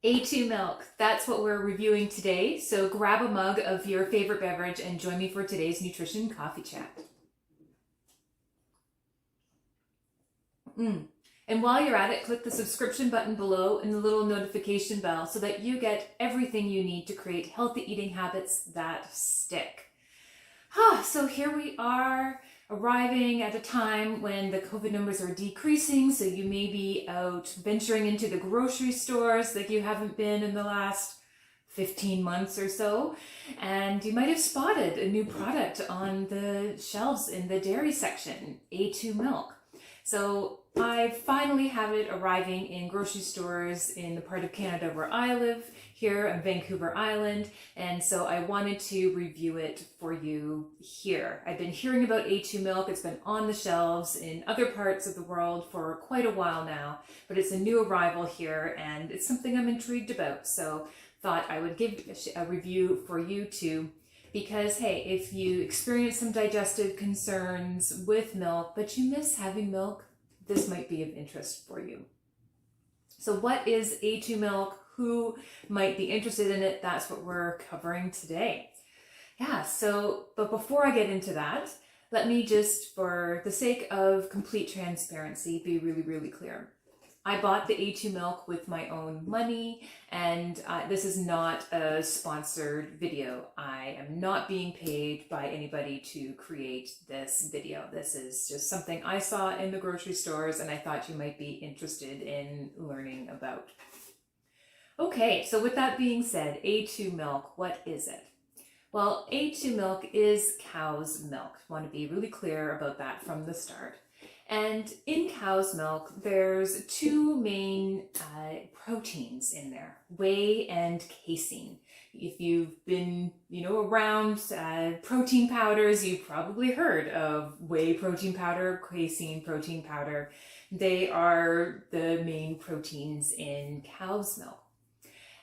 A2 milk, that's what we're reviewing today. So grab a mug of your favorite beverage and join me for today's nutrition coffee chat. And while you're at it, click the subscription button below and the little notification bell so that you get everything you need to create healthy eating habits that stick. So here we are, arriving at a time when the COVID numbers are decreasing, so you may be out venturing into the grocery stores like you haven't been in the last 15 months or so, and you might have spotted a new product on the shelves in the dairy section, A2 milk. So I finally have it arriving in grocery stores in the part of Canada where I live, here on Vancouver Island, and so I wanted to review it for you here. I've been hearing about A2 milk. It's been on the shelves in other parts of the world for quite a while now, but it's a new arrival here and it's something I'm intrigued about. So thought I would give a review for you too, because hey, if you experience some digestive concerns with milk, but you miss having milk, this might be of interest for you. So what is A2 milk? Who might be interested in it? That's what we're covering today. But before I get into that, let me just, for the sake of complete transparency, be really, really clear. I bought the A2 milk with my own money, and this is not a sponsored video. I am not being paid by anybody to create this video. This is just something I saw in the grocery stores and I thought you might be interested in learning about. Okay, so with that being said, A2 milk, what is it? Well, A2 milk is cow's milk. I want to be really clear about that from the start. And in cow's milk, there's two main proteins in there, whey and casein. If you've been, around protein powders, you've probably heard of whey protein powder, casein protein powder. They are the main proteins in cow's milk.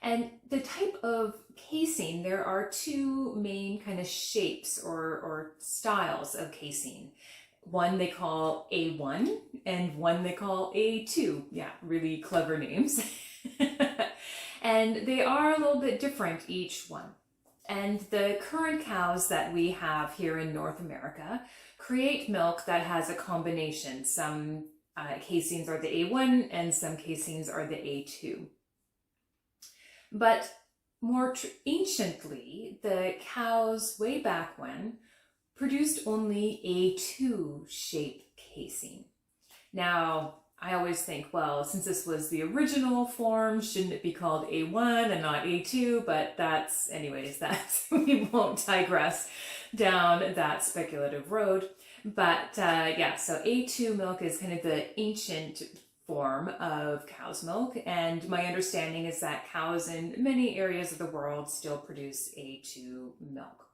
And the type of casein, there are two main kind of shapes or styles of casein. One they call A1 and one they call A2. Yeah, really clever names. And they are a little bit different, each one. And the current cows that we have here in North America create milk that has a combination. Some caseins are the A1 and some caseins are the A2. But more anciently, the cows way back when produced only A2 shape casein. Now, I always think, well, since this was the original form, shouldn't it be called A1 and not A2? But we won't digress down that speculative road. But so A2 milk is kind of the ancient form of cow's milk, and my understanding is that cows in many areas of the world still produce A2 milk.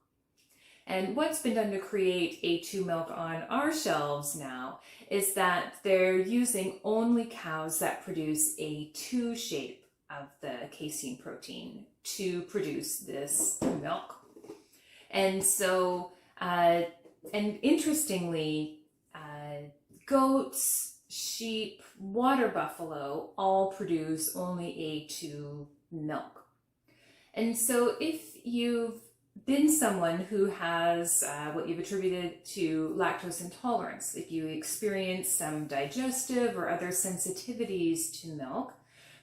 And what's been done to create A2 milk on our shelves now is that they're using only cows that produce A2 shape of the casein protein to produce this milk. And so, and interestingly, goats, sheep, water buffalo all produce only A2 milk. And so if you've been someone who has what you've attributed to lactose intolerance, if you experience some digestive or other sensitivities to milk,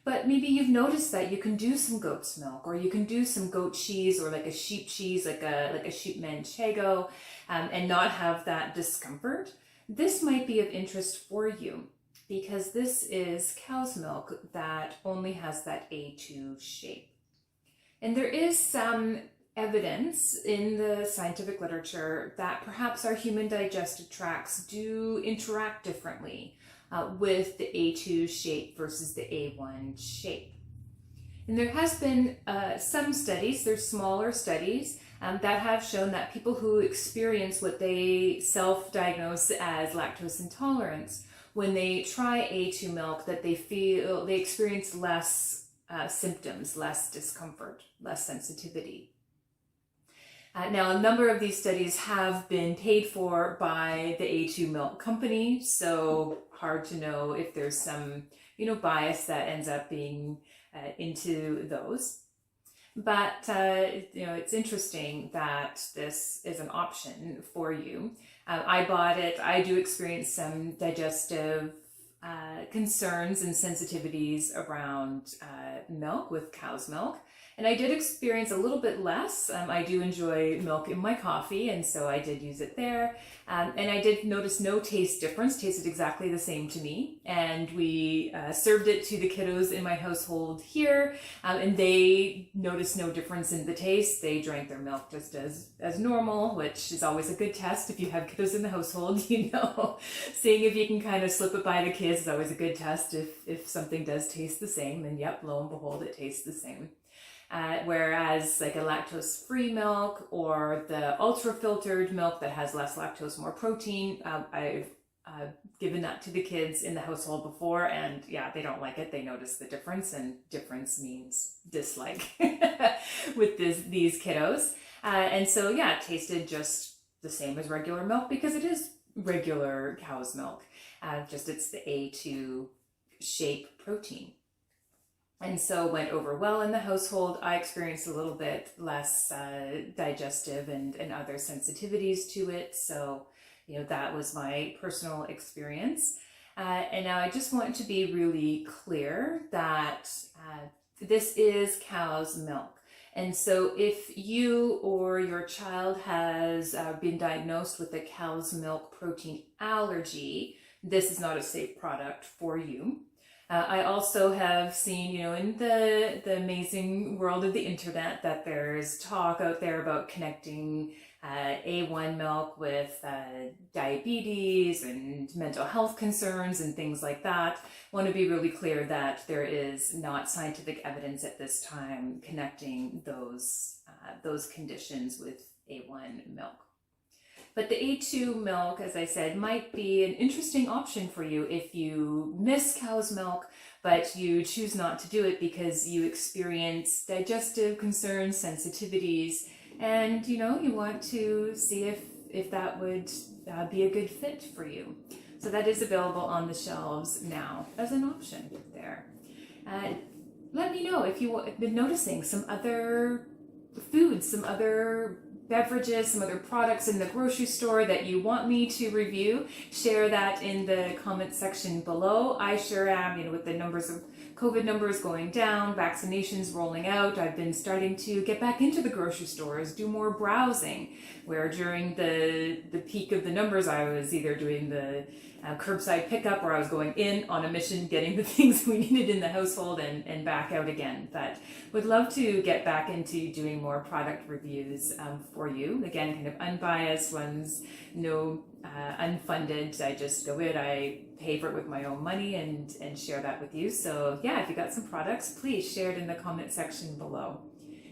but maybe you've noticed that you can do some goat's milk, or you can do some goat cheese, or like a sheep cheese, like a sheep manchego, and not have that discomfort, this might be of interest for you, because this is cow's milk that only has that A2 shape. And there is some evidence in the scientific literature that perhaps our human digestive tracts do interact differently with the A2 shape versus the A1 shape. And there has been some studies, there's smaller studies, that have shown that people who experience what they self-diagnose as lactose intolerance, when they try A2 milk, that they experience less symptoms, less discomfort, less sensitivity. Now, a number of these studies have been paid for by the A2 milk company, so hard to know if there's some, bias that ends up being into those. But, it's interesting that this is an option for you. I bought it. I do experience some digestive concerns and sensitivities around milk with cow's milk. And I did experience a little bit less. I do enjoy milk in my coffee, and so I did use it there. And I did notice no taste difference, tasted exactly the same to me. And we served it to the kiddos in my household here, and they noticed no difference in the taste. They drank their milk just as normal, which is always a good test. If you have kiddos in the household, seeing if you can kind of slip it by the kids is always a good test if something does taste the same. And yep, lo and behold, it tastes the same. Whereas like a lactose-free milk or the ultra-filtered milk that has less lactose, more protein, I've given that to the kids in the household before, and yeah, they don't like it. They notice the difference, and difference means dislike with these kiddos. And so yeah, it tasted just the same as regular milk because it is regular cow's milk. Just it's the A2 shape protein. And so went over well in the household. I experienced a little bit less digestive and other sensitivities to it. So, that was my personal experience. And now I just want to be really clear that this is cow's milk. And so if you or your child has been diagnosed with a cow's milk protein allergy, this is not a safe product for you. I also have seen, in the amazing world of the internet, that there's talk out there about connecting A1 milk with diabetes and mental health concerns and things like that. I want to be really clear that there is not scientific evidence at this time connecting those conditions with A1 milk. But the A2 milk, as I said, might be an interesting option for you if you miss cow's milk, but you choose not to do it because you experience digestive concerns, sensitivities, and you want to see if that would be a good fit for you. So that is available on the shelves now as an option there. Let me know if you've been noticing some other foods, some other beverages, some other products in the grocery store that you want me to review. Share that in the comment section below. I sure am, with the COVID numbers going down, vaccinations rolling out, I've been starting to get back into the grocery stores, do more browsing, where during the peak of the numbers, I was either doing the curbside pickup or I was going in on a mission, getting the things we needed in the household and back out again. But would love to get back into doing more product reviews for you. Again, kind of unbiased ones, no unfunded. I just go in, I pay for it with my own money and share that with you. So yeah, if you got some products, please share it in the comment section below.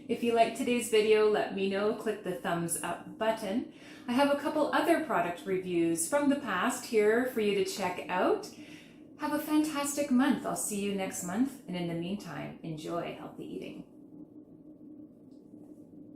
If you liked today's video, let me know. Click the thumbs up button. I have a couple other product reviews from the past here for you to check out. Have a fantastic month. I'll see you next month. And in the meantime, enjoy healthy eating.